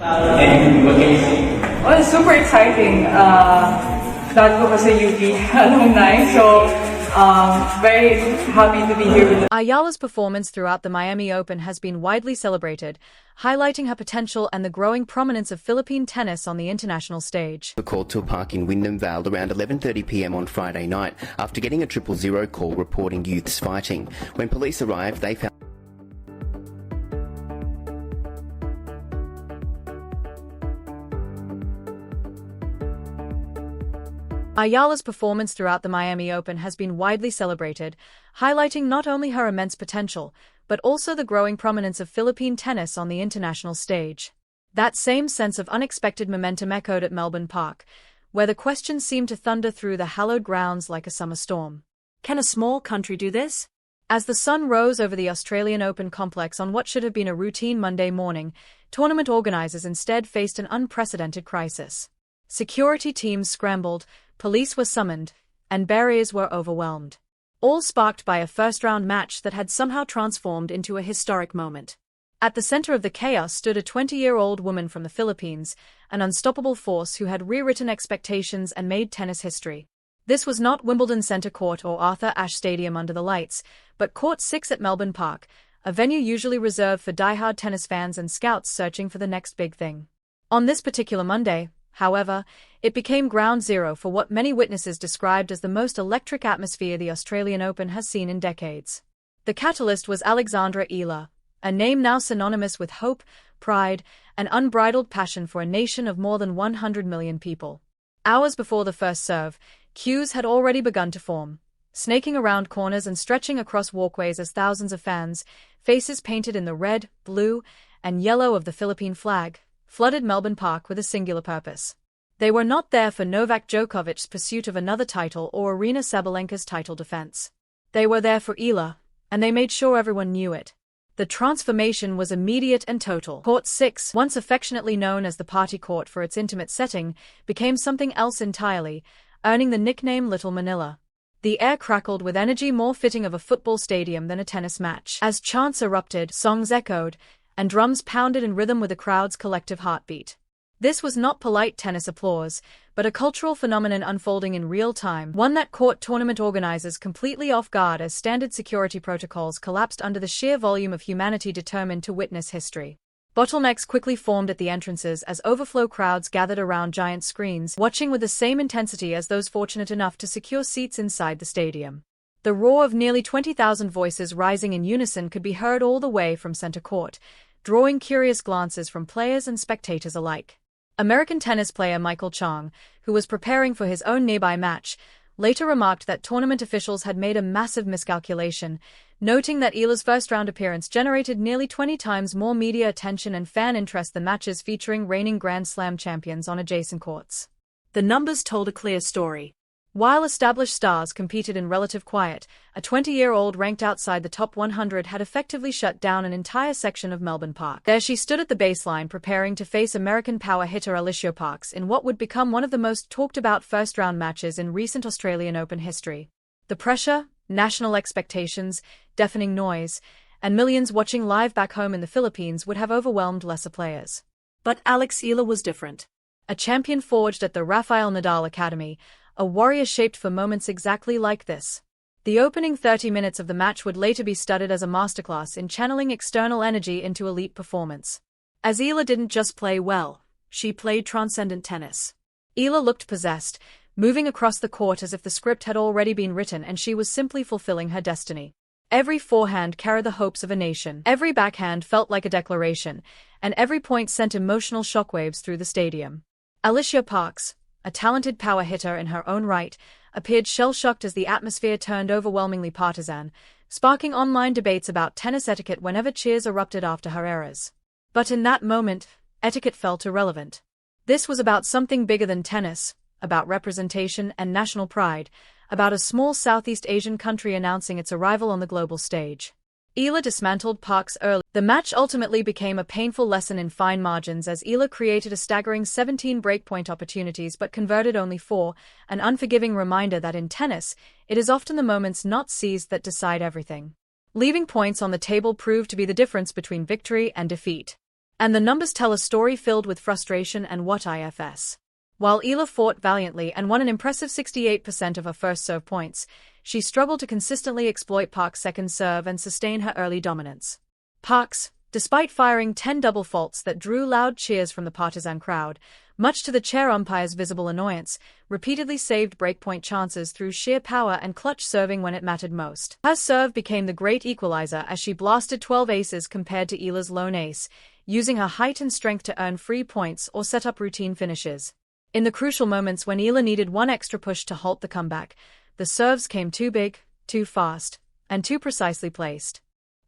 And what can you say? Well, it's super exciting. Dad ko kasi UP alumni, so very happy to be here with them. Ayala's performance throughout the Miami Open has been widely celebrated, highlighting her potential and the growing prominence of Philippine tennis on the international stage. Called to a park in Wyndham Vale around 11:30 p.m. on Friday night after getting a 000 call reporting youths fighting. When police arrived, they found Ayala's performance throughout the Miami Open has been widely celebrated, highlighting not only her immense potential, but also the growing prominence of Philippine tennis on the international stage. That same sense of unexpected momentum echoed at Melbourne Park, where the questions seemed to thunder through the hallowed grounds like a summer storm. Can a small country do this? As the sun rose over the Australian Open complex on what should have been a routine Monday morning, tournament organisers instead faced an unprecedented crisis. Security teams scrambled, police were summoned, and barriers were overwhelmed. All sparked by a first-round match that had somehow transformed into a historic moment. At the center of the chaos stood a 20-year-old woman from the Philippines, an unstoppable force who had rewritten expectations and made tennis history. This was not Wimbledon Centre Court or Arthur Ashe Stadium under the lights, but Court 6 at Melbourne Park, a venue usually reserved for die-hard tennis fans and scouts searching for the next big thing. On this particular Monday, however, it became ground zero for what many witnesses described as the most electric atmosphere the Australian Open has seen in decades. The catalyst was Alexandra Ela, a name now synonymous with hope, pride, and unbridled passion for a nation of more than 100 million people. Hours before the first serve, queues had already begun to form, snaking around corners and stretching across walkways as thousands of fans, faces painted in the red, blue, and yellow of the Philippine flag, flooded Melbourne Park with a singular purpose. They were not there for Novak Djokovic's pursuit of another title or Aryna Sabalenka's title defense. They were there for Ela, and they made sure everyone knew it. The transformation was immediate and total. Court 6, once affectionately known as the party court for its intimate setting, became something else entirely, earning the nickname Little Manila. The air crackled with energy more fitting of a football stadium than a tennis match. As chants erupted, songs echoed, and drums pounded in rhythm with the crowd's collective heartbeat. This was not polite tennis applause, but a cultural phenomenon unfolding in real time, one that caught tournament organizers completely off guard as standard security protocols collapsed under the sheer volume of humanity determined to witness history. Bottlenecks quickly formed at the entrances as overflow crowds gathered around giant screens, watching with the same intensity as those fortunate enough to secure seats inside the stadium. The roar of nearly 20,000 voices rising in unison could be heard all the way from center court, drawing curious glances from players and spectators alike. American tennis player Michael Chang, who was preparing for his own nearby match, later remarked that tournament officials had made a massive miscalculation, noting that Ela's first-round appearance generated nearly 20 times more media attention and fan interest than matches featuring reigning Grand Slam champions on adjacent courts. The numbers told a clear story. While established stars competed in relative quiet, a 20-year-old ranked outside the top 100 had effectively shut down an entire section of Melbourne Park. There she stood at the baseline preparing to face American power hitter Alicia Parks in what would become one of the most talked-about first-round matches in recent Australian Open history. The pressure, national expectations, deafening noise, and millions watching live back home in the Philippines would have overwhelmed lesser players. But Alex Ela was different. A champion forged at the Rafael Nadal Academy, a warrior shaped for moments exactly like this. The opening 30 minutes of the match would later be studied as a masterclass in channeling external energy into elite performance. As Ela didn't just play well, she played transcendent tennis. Ela looked possessed, moving across the court as if the script had already been written and she was simply fulfilling her destiny. Every forehand carried the hopes of a nation. Every backhand felt like a declaration, and every point sent emotional shockwaves through the stadium. Alicia Parks, a talented power hitter in her own right, appeared shell-shocked as the atmosphere turned overwhelmingly partisan, sparking online debates about tennis etiquette whenever cheers erupted after her errors. But in that moment, etiquette felt irrelevant. This was about something bigger than tennis, about representation and national pride, about a small Southeast Asian country announcing its arrival on the global stage. Ela dismantled Parks early. The match ultimately became a painful lesson in fine margins as Ela created a staggering 17 breakpoint opportunities but converted only 4, an unforgiving reminder that in tennis, it is often the moments not seized that decide everything. Leaving points on the table proved to be the difference between victory and defeat. And the numbers tell a story filled with frustration and what ifs. While Ela fought valiantly and won an impressive 68% of her first serve points, she struggled to consistently exploit Park's second serve and sustain her early dominance. Parks, despite firing 10 double faults that drew loud cheers from the partisan crowd, much to the chair umpire's visible annoyance, repeatedly saved breakpoint chances through sheer power and clutch serving when it mattered most. Her serve became the great equalizer as she blasted 12 aces compared to Ela's lone ace, using her height and strength to earn free points or set up routine finishes. In the crucial moments when Ela needed one extra push to halt the comeback, the serves came too big, too fast, and too precisely placed.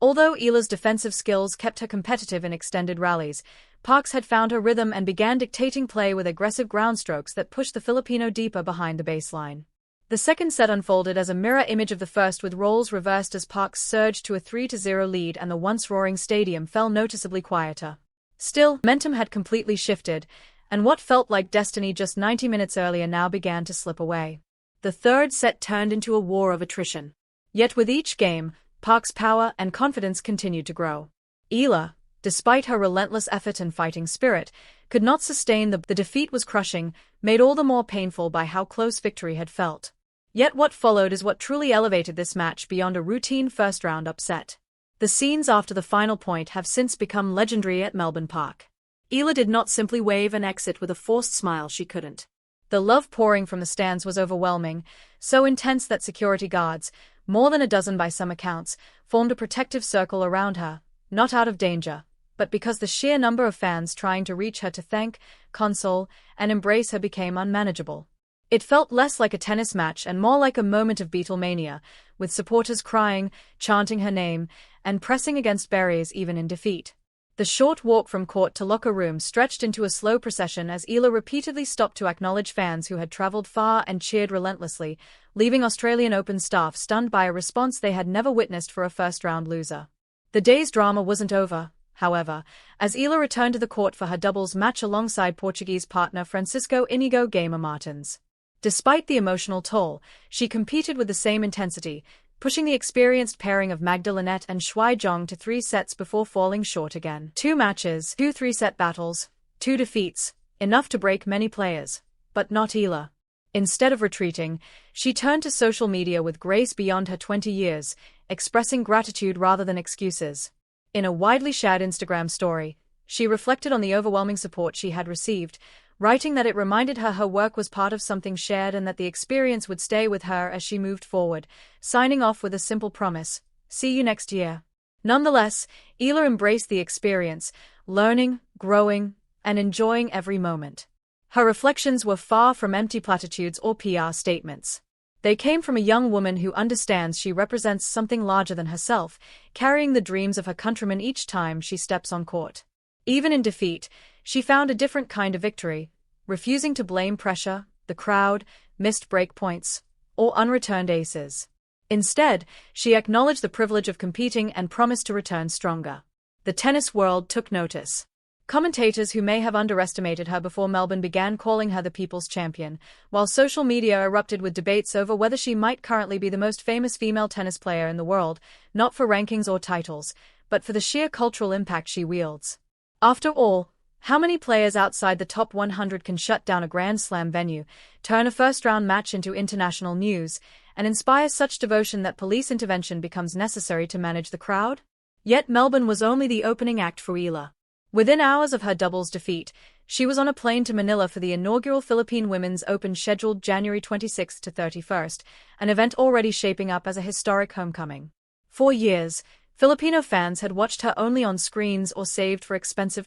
Although Ela's defensive skills kept her competitive in extended rallies, Parks had found her rhythm and began dictating play with aggressive ground strokes that pushed the Filipino deeper behind the baseline. The second set unfolded as a mirror image of the first, with roles reversed as Parks surged to a 3-0 lead and the once roaring stadium fell noticeably quieter. Still, momentum had completely shifted, and what felt like destiny just 90 minutes earlier now began to slip away. The third set turned into a war of attrition. Yet with each game, Park's power and confidence continued to grow. Ela, despite her relentless effort and fighting spirit, could not sustain the defeat was crushing, made all the more painful by how close victory had felt. Yet what followed is what truly elevated this match beyond a routine first-round upset. The scenes after the final point have since become legendary at Melbourne Park. Ela did not simply wave and exit with a forced smile. She couldn't. The love pouring from the stands was overwhelming, so intense that security guards, more than a dozen by some accounts, formed a protective circle around her, not out of danger, but because the sheer number of fans trying to reach her to thank, console, and embrace her became unmanageable. It felt less like a tennis match and more like a moment of Beatlemania, with supporters crying, chanting her name, and pressing against barriers even in defeat. The short walk from court to locker room stretched into a slow procession as Ela repeatedly stopped to acknowledge fans who had travelled far and cheered relentlessly, leaving Australian Open staff stunned by a response they had never witnessed for a first-round loser. The day's drama wasn't over, however, as Ela returned to the court for her doubles match alongside Portuguese partner Francisco Inigo Gamer Martins. Despite the emotional toll, she competed with the same intensity, pushing the experienced pairing of Magda Linette and Shuai Zhong to 3 sets before falling short again. 2 matches, 2 3-set battles, 2 defeats, enough to break many players, but not Ela. Instead of retreating, she turned to social media with grace beyond her 20 years, expressing gratitude rather than excuses. In a widely shared Instagram story, she reflected on the overwhelming support she had received, writing that it reminded her her work was part of something shared and that the experience would stay with her as she moved forward, signing off with a simple promise: see you next year. Nonetheless, Ela embraced the experience, learning, growing, and enjoying every moment. Her reflections were far from empty platitudes or PR statements. They came from a young woman who understands she represents something larger than herself, carrying the dreams of her countrymen each time she steps on court. Even in defeat, she found a different kind of victory, refusing to blame pressure, the crowd, missed break points, or unreturned aces. Instead, she acknowledged the privilege of competing and promised to return stronger. The tennis world took notice. Commentators who may have underestimated her before Melbourne began calling her the people's champion, while social media erupted with debates over whether she might currently be the most famous female tennis player in the world, not for rankings or titles, but for the sheer cultural impact she wields. After all, how many players outside the top 100 can shut down a Grand Slam venue, turn a first-round match into international news, and inspire such devotion that police intervention becomes necessary to manage the crowd? Yet Melbourne was only the opening act for Ela. Within hours of her doubles defeat, she was on a plane to Manila for the inaugural Philippine Women's Open scheduled January 26 to 31st, an event already shaping up as a historic homecoming. For years, Filipino fans had watched her only on screens or saved for expensive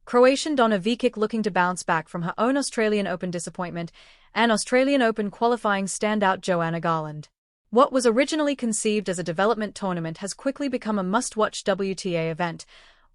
Croatian Donna Vekic looking to bounce back from her own Australian Open disappointment, and Australian Open qualifying standout Joanna Garland. What was originally conceived as a development tournament has quickly become a must-watch WTA event,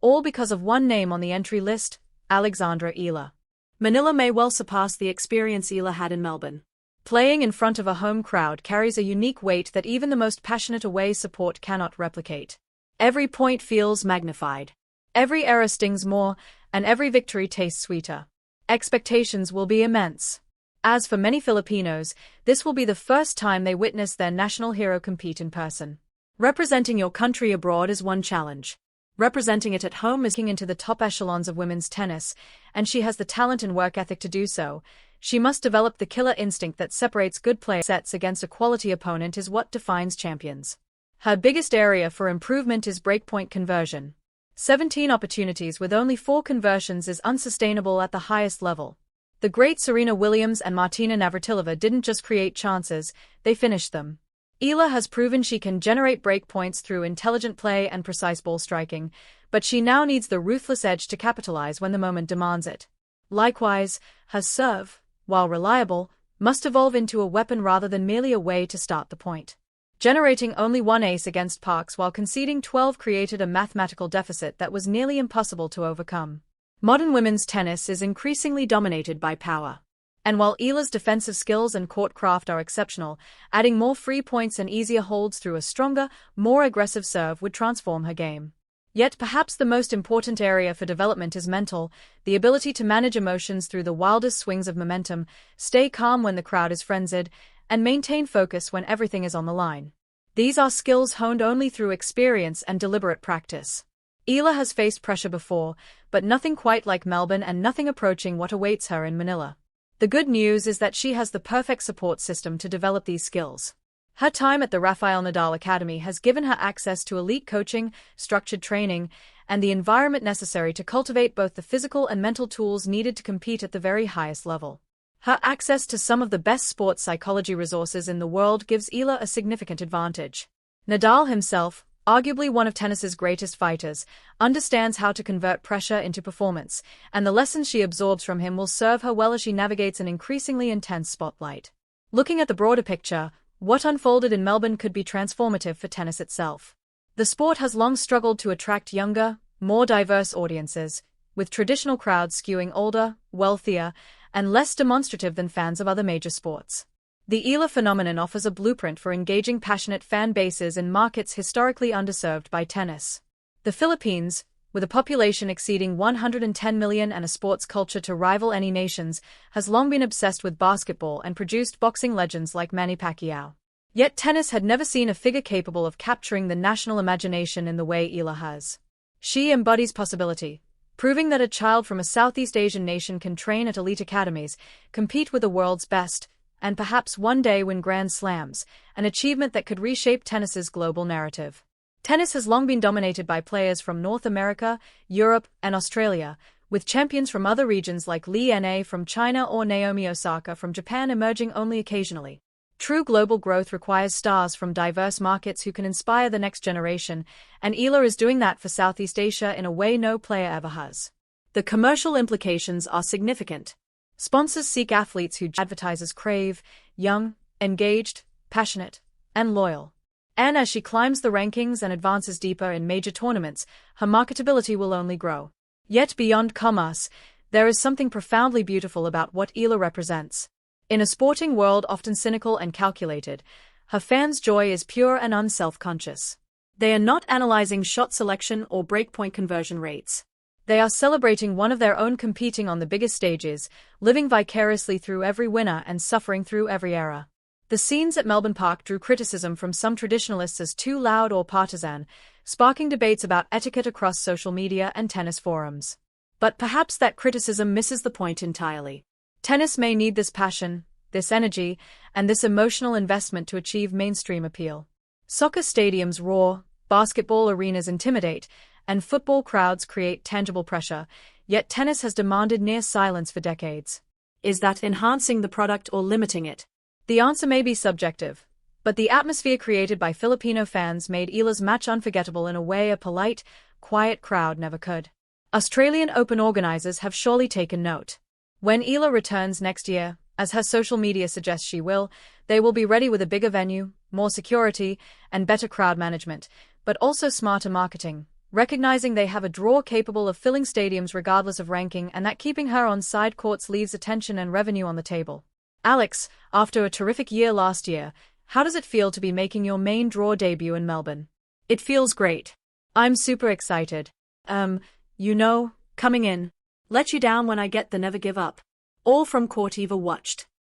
all because of one name on the entry list: Alexandra Ela. Manila may well surpass the experience Ela had in Melbourne. Playing in front of a home crowd carries a unique weight that even the most passionate away support cannot replicate. Every point feels magnified. Every error stings more, and every victory tastes sweeter. Expectations will be immense. As for many Filipinos, this will be the first time they witness their national hero compete in person. Representing your country abroad is one challenge. representing it at home is into the top echelons of women's tennis, and she has the talent and work ethic to do so. She must develop the killer instinct that separates good play sets against a quality opponent is what defines champions. Her biggest area for improvement is breakpoint conversion. 17 opportunities with only 4 conversions is unsustainable at the highest level. The great Serena Williams and Martina Navratilova didn't just create chances, they finished them. Ela has proven she can generate breakpoints through intelligent play and precise ball striking, but she now needs the ruthless edge to capitalize when the moment demands it. Likewise, her serve, while reliable, must evolve into a weapon rather than merely a way to start the point. Generating only 1 ace against Parks while conceding 12 created a mathematical deficit that was nearly impossible to overcome. Modern women's tennis is increasingly dominated by power. And while Ela's defensive skills and court craft are exceptional, adding more free points and easier holds through a stronger, more aggressive serve would transform her game. Yet perhaps the most important area for development is mental, the ability to manage emotions through the wildest swings of momentum, stay calm when the crowd is frenzied, and maintain focus when everything is on the line. These are skills honed only through experience and deliberate practice. Ela has faced pressure before, but nothing quite like Melbourne and nothing approaching what awaits her in Manila. The good news is that she has the perfect support system to develop these skills. Her time at the Rafael Nadal Academy has given her access to elite coaching, structured training, and the environment necessary to cultivate both the physical and mental tools needed to compete at the very highest level. Her access to some of the best sports psychology resources in the world gives Ela a significant advantage. Nadal himself, arguably one of tennis's greatest fighters, understands how to convert pressure into performance, and the lessons she absorbs from him will serve her well as she navigates an increasingly intense spotlight. Looking at the broader picture, what unfolded in Melbourne could be transformative for tennis itself. The sport has long struggled to attract younger, more diverse audiences, with traditional crowds skewing older, wealthier, and less demonstrative than fans of other major sports. The Ela phenomenon offers a blueprint for engaging passionate fan bases in markets historically underserved by tennis. The Philippines, with a population exceeding 110 million and a sports culture to rival any nations, has long been obsessed with basketball and produced boxing legends like Manny Pacquiao. Yet tennis had never seen a figure capable of capturing the national imagination in the way Ela has. She embodies possibility, proving that a child from a Southeast Asian nation can train at elite academies, compete with the world's best, and perhaps one day win Grand Slams, an achievement that could reshape tennis's global narrative. Tennis has long been dominated by players from North America, Europe, and Australia, with champions from other regions like Li Na from China or Naomi Osaka from Japan emerging only occasionally. True global growth requires stars from diverse markets who can inspire the next generation, and Ela is doing that for Southeast Asia in a way no player ever has. The commercial implications are significant. Sponsors seek athletes who advertisers crave, young, engaged, passionate, and loyal. And as she climbs the rankings and advances deeper in major tournaments, her marketability will only grow. Yet beyond commerce, there is something profoundly beautiful about what Ela represents. In a sporting world often cynical and calculated, her fans' joy is pure and unself-conscious. They are not analyzing shot selection or breakpoint conversion rates. They are celebrating one of their own competing on the biggest stages, living vicariously through every winner and suffering through every era. The scenes at Melbourne Park drew criticism from some traditionalists as too loud or partisan, sparking debates about etiquette across social media and tennis forums. But perhaps that criticism misses the point entirely. Tennis may need this passion, this energy, and this emotional investment to achieve mainstream appeal. Soccer stadiums roar, basketball arenas intimidate, and football crowds create tangible pressure, yet tennis has demanded near silence for decades. Is that enhancing the product or limiting it? The answer may be subjective, but the atmosphere created by Filipino fans made Ela's match unforgettable in a way a polite, quiet crowd never could. Australian Open organizers have surely taken note. When Ela returns next year, as her social media suggests she will, they will be ready with a bigger venue, more security, and better crowd management, but also smarter marketing, recognizing they have a draw capable of filling stadiums regardless of ranking and that keeping her on side courts leaves attention and revenue on the table. Alex, after a terrific year last year, how does it feel to be making your main draw debut in Melbourne? It feels great. I'm super excited. Coming in. Let you down when I get the never give up. All from Court Eva watched.